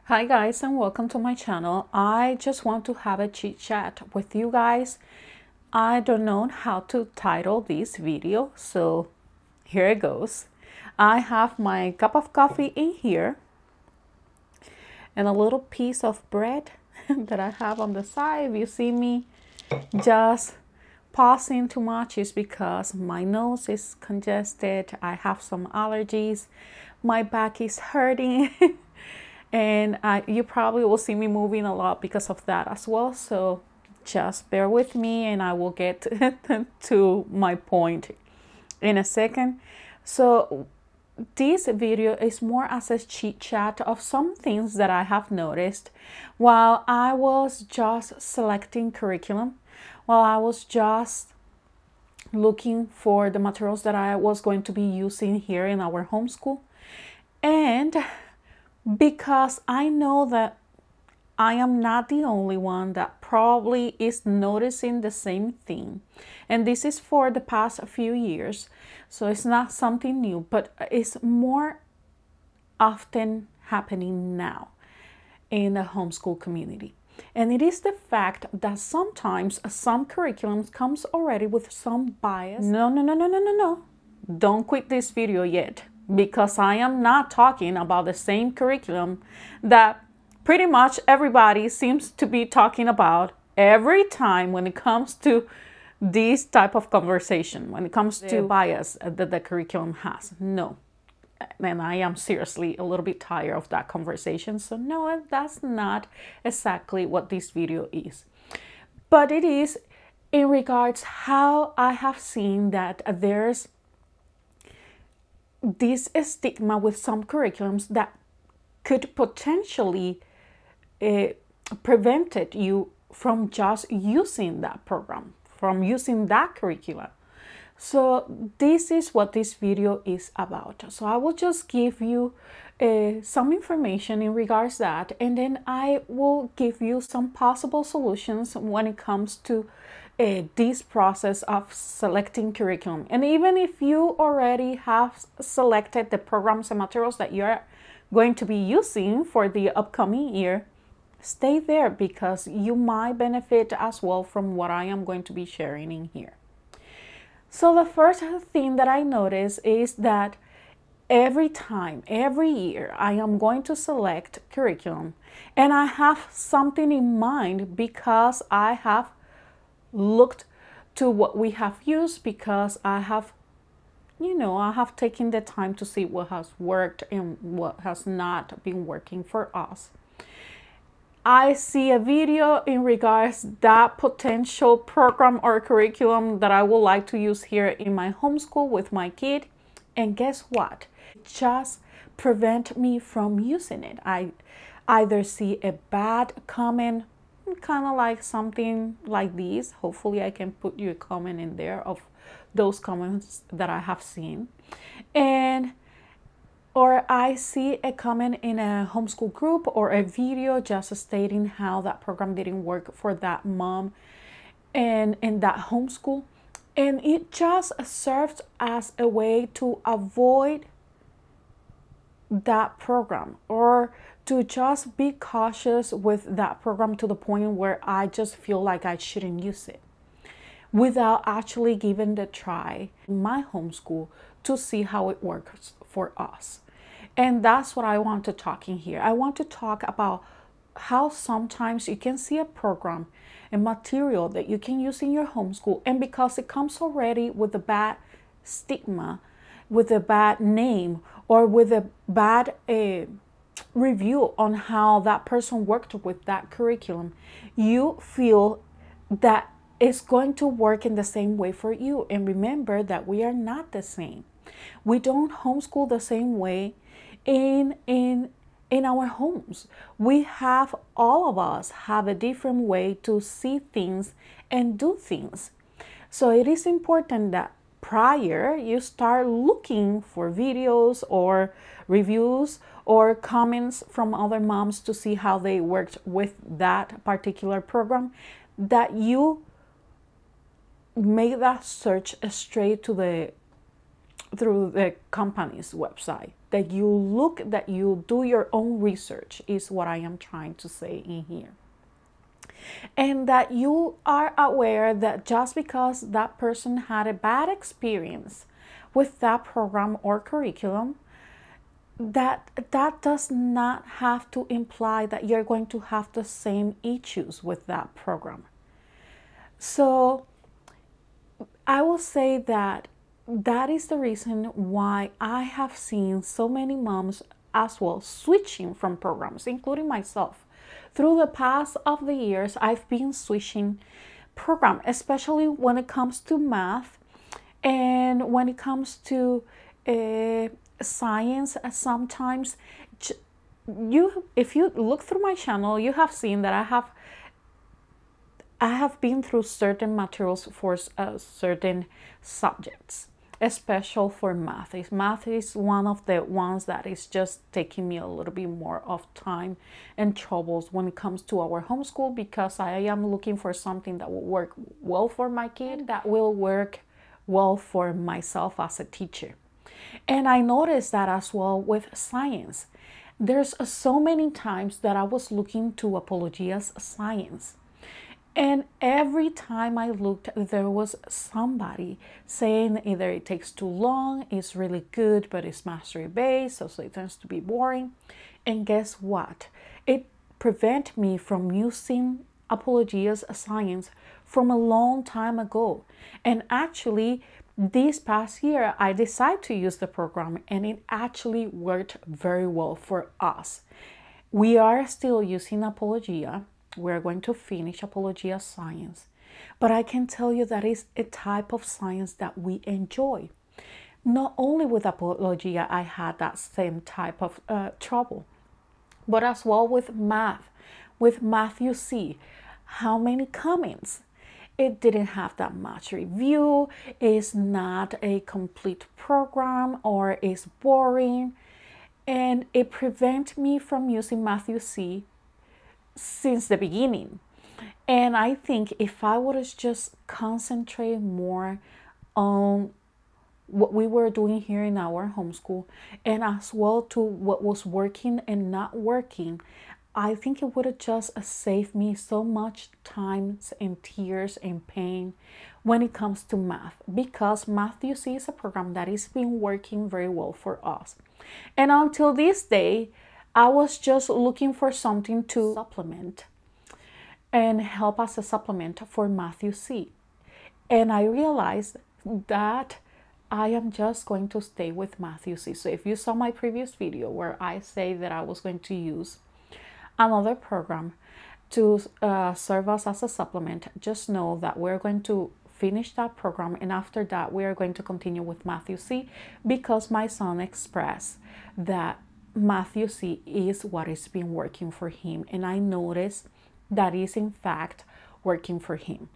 Hi guys, and welcome to my channel. I just want to have a chit chat with you guys. I don't know how to title this video, so here it goes. I have my cup of coffee in here and a little piece of bread that I have on the side. If you see me just pausing too much, is because my nose is congested. I have some allergies. My back is hurting. And you probably will see me moving a lot because of that as well. So just bear with me and I will get to my point in a second. So this video is more as a chit chat of some things that I have noticed while I was just selecting curriculum, while I was just looking for the materials that I was going to be using here in our homeschool. And because I know that I am not the only one that probably is noticing the same thing. And this is for the past few years. So it's not something new, but it's more often happening now in the homeschool community. And it is the fact that sometimes some curriculums comes already with some bias. No. Don't quit this video yet, because I am not talking about the same curriculum that pretty much everybody seems to be talking about every time when it comes to this type of conversation, when it comes to bias that the curriculum has. No. And I am seriously a little bit tired of that conversation. So no, that's not exactly what this video is. But it is in regards how I have seen that there's this stigma with some curriculums that could potentially prevented you from just using that program, from using that curriculum. So this is what this video is about. So I will just give you some information in regards to that, and then I will give you some possible solutions when it comes to this process of selecting curriculum. And even if you already have selected the programs and materials that you're going to be using for the upcoming year, stay there because you might benefit as well from what I am going to be sharing in here. So the first thing that I notice is that every year, I am going to select curriculum, and I have something in mind because I have looked to what we have used, because I have taken the time to see what has worked and what has not been working for us. I see a video in regards that potential program or curriculum that I would like to use here in my homeschool with my kid, and guess what? It just prevent me from using it. I either see a bad comment, kind of like something like this. Hopefully I can put you a comment in there of those comments that I have seen, or I see a comment in a homeschool group or a video just stating how that program didn't work for that mom and in that homeschool, and it just serves as a way to avoid that program, or to just be cautious with that program to the point where I just feel like I shouldn't use it without actually giving the try in my homeschool to see how it works for us. And that's what I want to talk in here. I want to talk about how sometimes you can see a program and material that you can use in your homeschool, and because it comes already with a bad stigma, with a bad name, or with a bad review on how that person worked with that curriculum, you feel that it's going to work in the same way for you. And remember that we are not the same. We don't homeschool the same way in our homes. We have, all of us have a different way to see things and do things. So it is important that prior you start looking for videos or reviews or comments from other moms to see how they worked with that particular program, that you make that search straight to the through the company's website, that you look, that you do your own research, is what I am trying to say in here. And that you are aware that just because that person had a bad experience with that program or curriculum, that does not have to imply that you're going to have the same issues with that program. So I will say that is the reason why I have seen so many moms as well switching from programs, including myself. Through the past of the years, I've been switching program, especially when it comes to math and when it comes to science. Sometimes if you look through my channel, you have seen that I have been through certain materials for certain subjects, especially for math. Math is one of the ones that is just taking me a little bit more of time and troubles when it comes to our homeschool, because I am looking for something that will work well for my kid, that will work well for myself as a teacher. And I noticed that as well with science. There's so many times that I was looking to Apologia's science. And every time I looked, there was somebody saying either it takes too long, it's really good, but it's mastery based, so it tends to be boring. And guess what? It prevented me from using Apologia's science from a long time ago. And actually, this past year, I decided to use the program, and it actually worked very well for us. We are still using Apologia. We're going to finish Apologia science. But I can tell you that is a type of science that we enjoy. Not only with Apologia, I had that same type of trouble, but as well with math. With math, you see how many comments. It didn't have that much review. It's not a complete program, or it's boring. And it prevents me from using Matthew C since the beginning. And I think if I would have just concentrate more on what we were doing here in our homeschool, and as well to what was working and not working, I think it would have just saved me so much time and tears and pain when it comes to math, because Matthew C is a program that has been working very well for us. And until this day, I was just looking for something to supplement and help as a supplement for Matthew C. And I realized that I am just going to stay with Matthew C. So if you saw my previous video where I say that I was going to use another program to serve us as a supplement, just know that we're going to finish that program, and after that we are going to continue with Matthew C, because my son expressed that Matthew C is what is been working for him, and I noticed that is in fact working for him.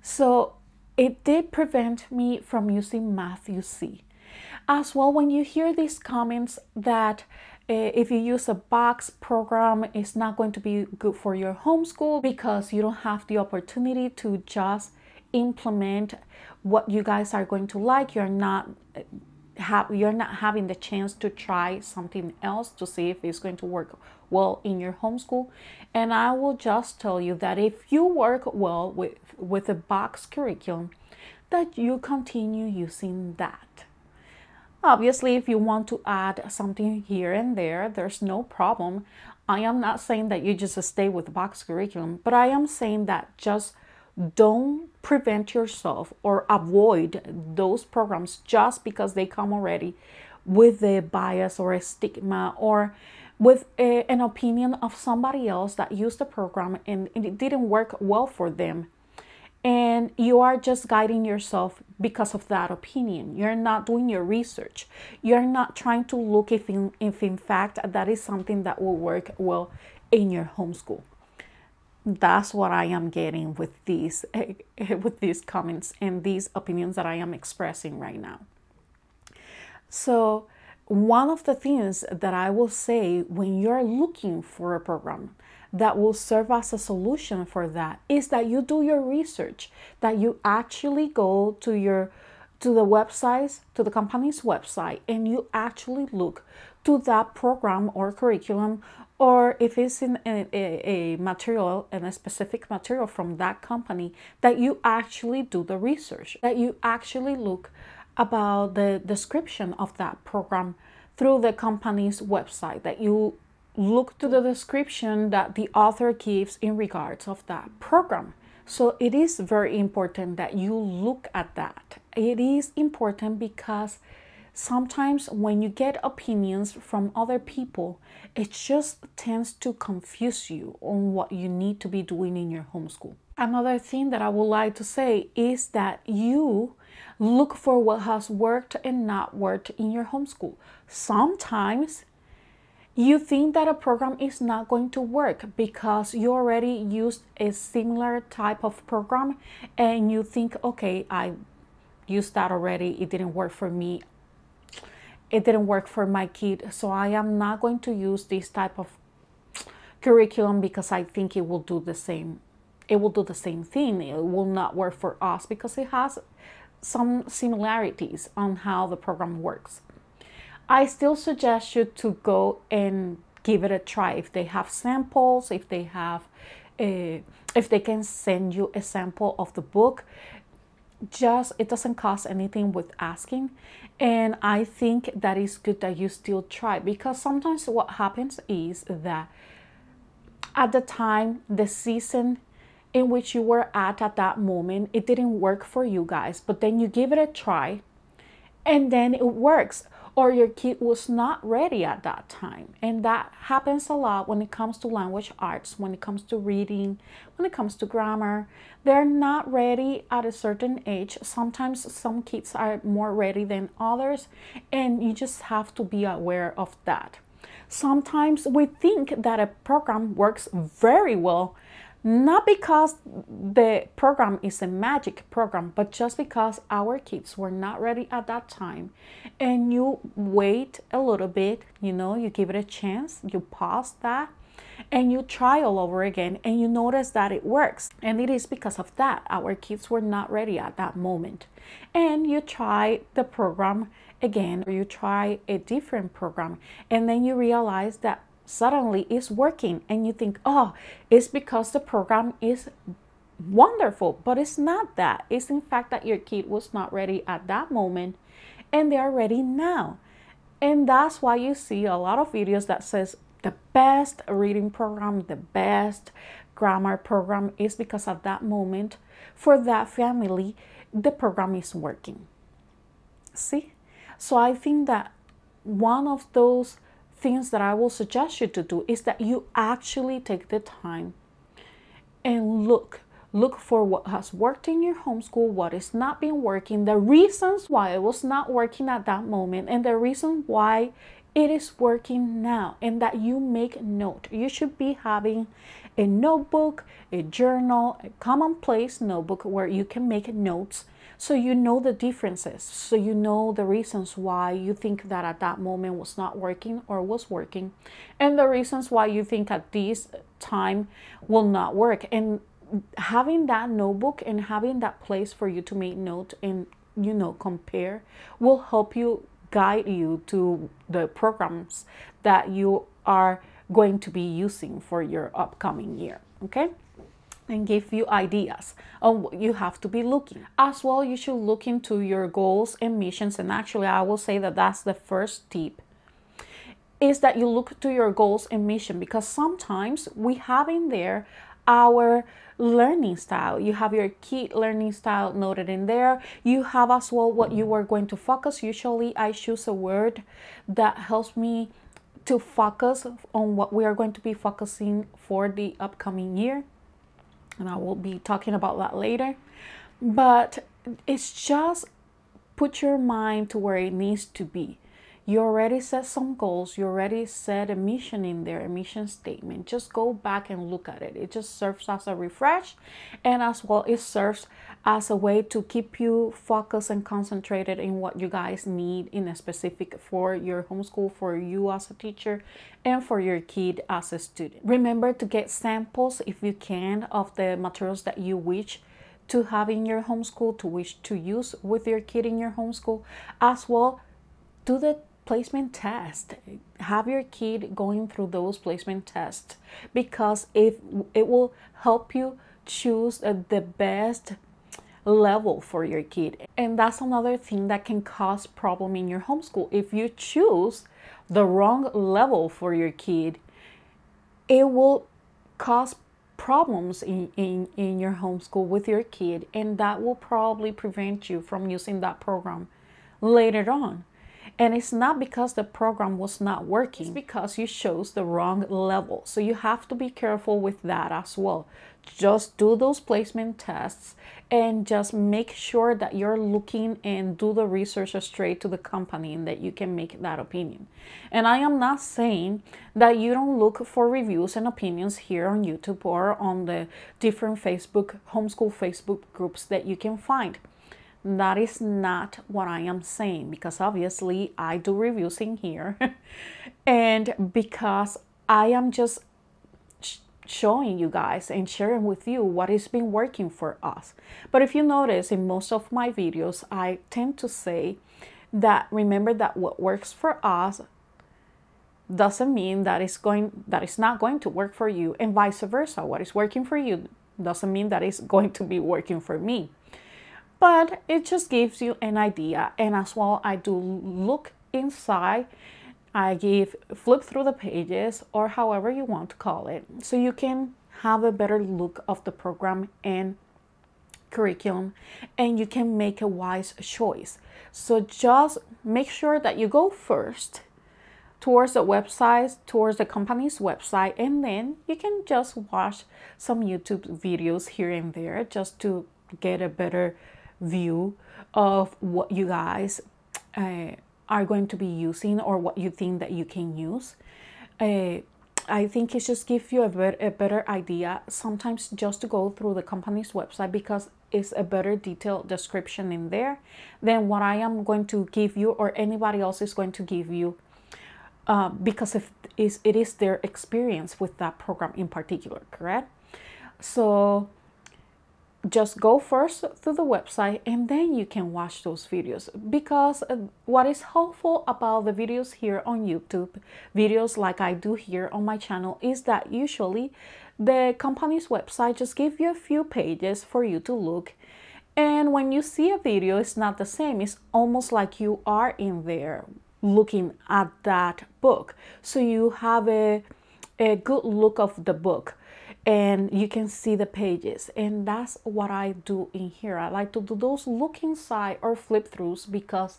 So it did prevent me from using Matthew C. As well, when you hear these comments that if you use a box program, it's not going to be good for your homeschool because you don't have the opportunity to just implement what you guys are going to like. You're not having the chance to try something else to see if it's going to work well in your homeschool. And I will just tell you that if you work well with a box curriculum, that you continue using that. Obviously, if you want to add something here and there, there's no problem. I am not saying that you just stay with the box curriculum, but I am saying that just don't prevent yourself or avoid those programs just because they come already with a bias or a stigma or with an opinion of somebody else that used the program and it didn't work well for them. And you are just guiding yourself because of that opinion. You're not doing your research. You're not trying to look if in fact that is something that will work well in your homeschool. That's what I am getting with these comments and these opinions that I am expressing right now. So one of the things that I will say when you're looking for a program that will serve as a solution for that is that you do your research, that you actually go to your to the websites, to the company's website, and you actually look to that program or curriculum, or if it's in a material and a specific material from that company, that you actually do the research, that you actually look about the description of that program through the company's website, that you look to the description that the author gives in regards of that program. So it is very important that you look at that. It is important because sometimes when you get opinions from other people, it just tends to confuse you on what you need to be doing in your homeschool. Another thing that I would like to say is that you look for what has worked and not worked in your homeschool. Sometimes you think that a program is not going to work because you already used a similar type of program and you think, okay, I used that already. It didn't work for me. It didn't work for my kid. So I am not going to use this type of curriculum because I think it will do the same. It will do the same thing. It will not work for us because it has some similarities on how the program works. I still suggest you to go and give it a try. If they have samples, if they can send you a sample of the book, it doesn't cost anything with asking. And I think that is good that you still try, because sometimes what happens is that at the time, the season in which you were at that moment, it didn't work for you guys, but then you give it a try and then it works. Or your kid was not ready at that time. And that happens a lot when it comes to language arts, when it comes to reading, when it comes to grammar. They're not ready at a certain age. Sometimes some kids are more ready than others, and you just have to be aware of that. Sometimes we think that a program works very well, not because the program is a magic program, but just because our kids were not ready at that time. And you wait a little bit, you give it a chance, you pause that, and you try all over again, and you notice that it works. And it is because of that. Our kids were not ready at that moment. And you try the program again, or you try a different program, and then you realize that suddenly it's working, and you think, oh, it's because the program is wonderful. But it's not that. It's in fact that your kid was not ready at that moment, and they are ready now. And that's why you see a lot of videos that says the best reading program, the best grammar program, is because at that moment for that family the program is working. See? So I think that one of those things that I will suggest you to do is that you actually take the time and look for what has worked in your homeschool, what is not been working, the reasons why it was not working at that moment, and the reason why it is working now, and that you make note. You should be having a notebook, a journal, a commonplace notebook where you can make notes, so you know the differences, so you know the reasons why you think that at that moment was not working or was working, and the reasons why you think at this time will not work. And having that notebook and having that place for you to make note and compare will help you guide you to the programs that you are going to be using for your upcoming year. Okay? And give you ideas on what you have to be looking. As well, you should look into your goals and missions. And actually, I will say that that's the first tip, is that you look to your goals and mission, because sometimes we have in there our learning style. You have your key learning style noted in there. You have as well what you are going to focus. Usually I choose a word that helps me to focus on what we are going to be focusing for the upcoming year. And I will be talking about that later. But it's just put your mind to where it needs to be. You already set some goals. You already set a mission in there, a mission statement. Just go back and look at it. It just serves as a refresh. And as well, it serves as a way to keep you focused and concentrated in what you guys need in a specific for your homeschool, for you as a teacher, and for your kid as a student. Remember to get samples if you can of the materials that you wish to have in your homeschool, to wish to use with your kid in your homeschool. As well, do the placement test. Have your kid going through those placement tests, because if it will help you choose the best level for your kid. And that's another thing that can cause problem in your homeschool. If you choose the wrong level for your kid, it will cause problems in your homeschool with your kid, and that will probably prevent you from using that program later on. And it's not because the program was not working, it's because you chose the wrong level. So you have to be careful with that as well. Just do those placement tests and just make sure that you're looking and do the research straight to the company and that you can make that opinion. And I am not saying that you don't look for reviews and opinions here on YouTube or on the different homeschool Facebook groups that you can find. That is not what I am saying, because obviously I do reviews in here and because I am just showing you guys and sharing with you what has been working for us. But if you notice, in most of my videos, I tend to say that remember that what works for us doesn't mean that it's not going to work for you, and vice versa. What is working for you doesn't mean that it's going to be working for me. But it just gives you an idea. And as well, I do look inside. I flip through the pages, or however you want to call it, so you can have a better look of the program and curriculum, and you can make a wise choice. So just make sure that you go first towards the website, towards the company's website, and then you can just watch some YouTube videos here and there just to get a better view of what you guys are going to be using, or what you think that you can use. I think it just gives you a better idea sometimes just to go through the company's website, because it's a better detailed description in there than what I am going to give you or anybody else is going to give you, because it is their experience with that program in particular, correct? So just go first through the website, and then you can watch those videos, because what is helpful about the videos here on YouTube, videos like I do here on my channel, is that usually the company's website just gives you a few pages for you to look, and when you see a video, it's not the same. It's almost like you are in there looking at that book, so you have a good look of the book, and you can see the pages. And that's what I do in here. I like to do those look inside or flip throughs, because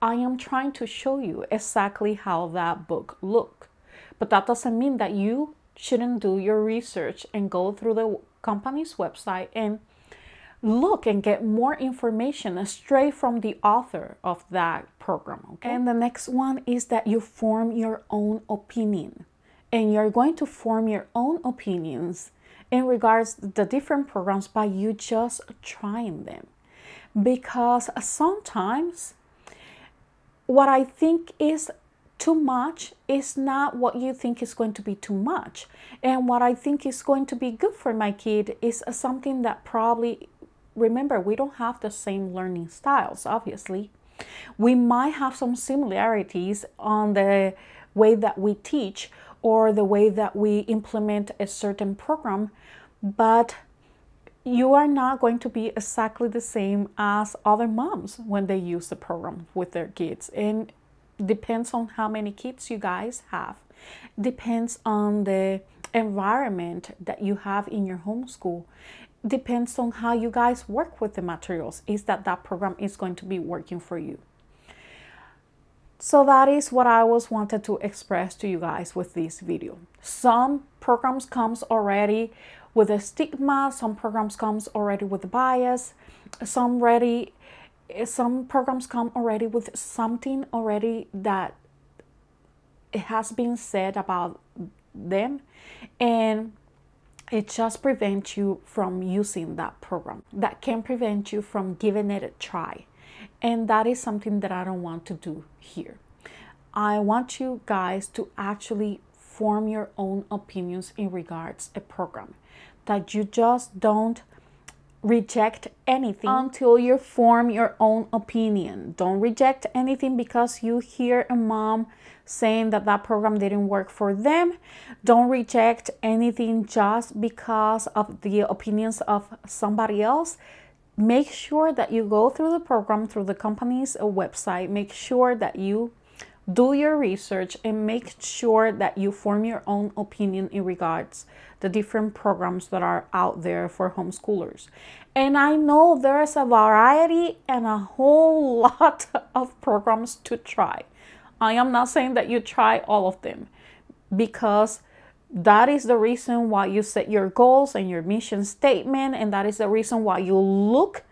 I am trying to show you exactly how that book look. But that doesn't mean that you shouldn't do your research and go through the company's website and look and get more information straight from the author of that program. Okay? And the next one is that you form your own opinion. And you're going to form your own opinions in regards to the different programs by you just trying them. Because sometimes what I think is too much is not what you think is going to be too much. And what I think is going to be good for my kid is something that probably, remember, we don't have the same learning styles, obviously. We might have some similarities on the way that we teach, or the way that we implement a certain program, but you are not going to be exactly the same as other moms when they use the program with their kids. And depends on how many kids you guys have, depends on the environment that you have in your homeschool, depends on how you guys work with the materials, is that program is going to be working for you. So that is what I wanted to express to you guys with this video. Some programs comes already with a stigma, some programs comes already with a bias, some programs come already with something already that it has been said about them, and it just prevents you from using that program. That can prevent you from giving it a try. And that is something that I don't want to do here. I want you guys to actually form your own opinions in regards to a program. That you just don't reject anything until you form your own opinion. Don't reject anything because you hear a mom saying that that program didn't work for them. Don't reject anything just because of the opinions of somebody else. Make sure that you go through the program, through the company's website. Make sure that you do your research and make sure that you form your own opinion in regards the different programs that are out there for homeschoolers. And I know there's a variety and a whole lot of programs to try. I am not saying that you try all of them, because that is the reason why you set your goals and your mission statement, and that is the reason why you look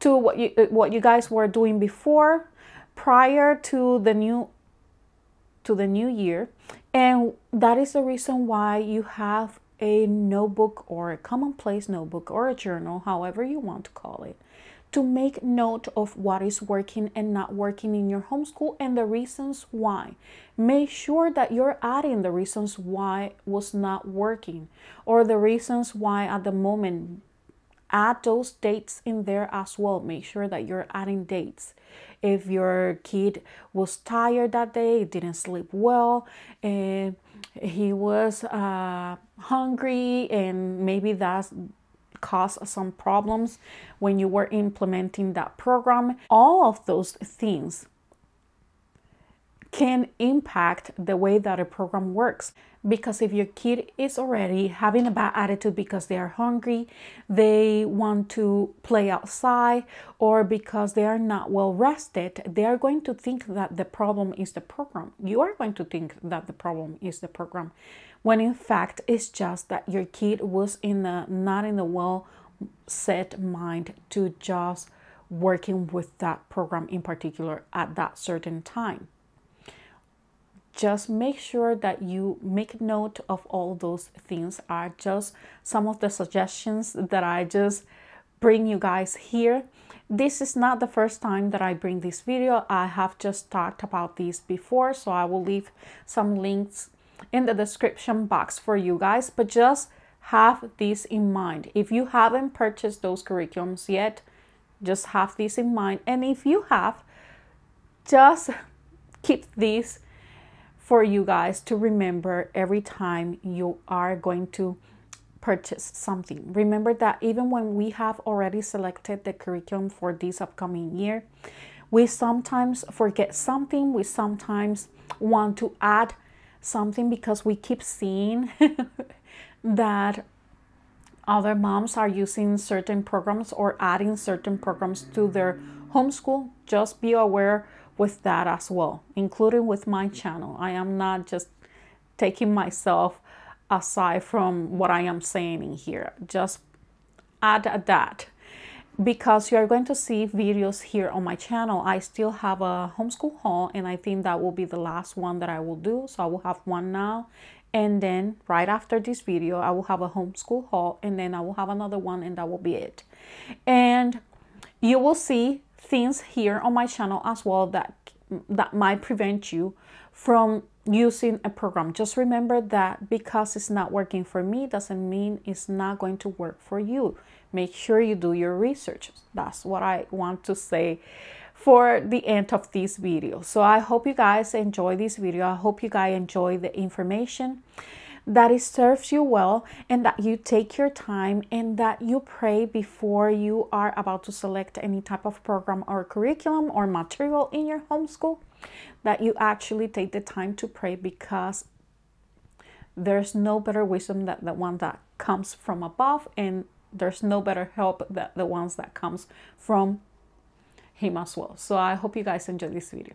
to what you guys were doing before, prior to the new year, and that is the reason why you have a notebook or a commonplace notebook or a journal, however you want to call it, to make note of what is working and not working in your homeschool and the reasons why. Make sure that you're adding the reasons why it was not working, or the reasons why at the moment. Add those dates in there as well. Make sure that you're adding dates. If your kid was tired that day, didn't sleep well, and he was hungry, and maybe that's caused some problems when you were implementing that program. All of those things can impact the way that a program works. Because if your kid is already having a bad attitude because they are hungry, they want to play outside, or because they are not well rested, they are going to think that the problem is the program. You are going to think that the problem is the program, when in fact it's just that your kid was not in a well set mind to just working with that program in particular at that certain time. Just make sure that you make note of all those things. Are just some of the suggestions that I just bring you guys here. This is not the first time that I bring this video. I have just talked about these before, so I will leave some links in the description box for you guys, but just have this in mind. If you haven't purchased those curriculums yet, just have this in mind. And if you have, just keep these for you guys to remember every time you are going to purchase something. Remember that even when we have already selected the curriculum for this upcoming year, we sometimes forget something. We sometimes want to add something because we keep seeing that other moms are using certain programs or adding certain programs to their homeschool. Just be aware with that as well, including with my channel. I am not just taking myself aside from what I am saying in here. Just add that, because you are going to see videos here on my channel. I still have a homeschool haul, and I think that will be the last one that I will do. So I will have one now, and then right after this video I will have a homeschool haul, and then I will have another one, and that will be it. And you will see things here on my channel as well that might prevent you from using a program. Just remember that because it's not working for me doesn't mean it's not going to work for you. Make sure you do your research. That's what I want to say for the end of this video. So I hope you guys enjoy this video. I hope you guys enjoy the information, that it serves you well, and that you take your time, and that you pray before you are about to select any type of program or curriculum or material in your homeschool, that you actually take the time to pray, because there's no better wisdom than the one that comes from above, and there's no better help than the ones that comes from him as well. So I hope you guys enjoy this video.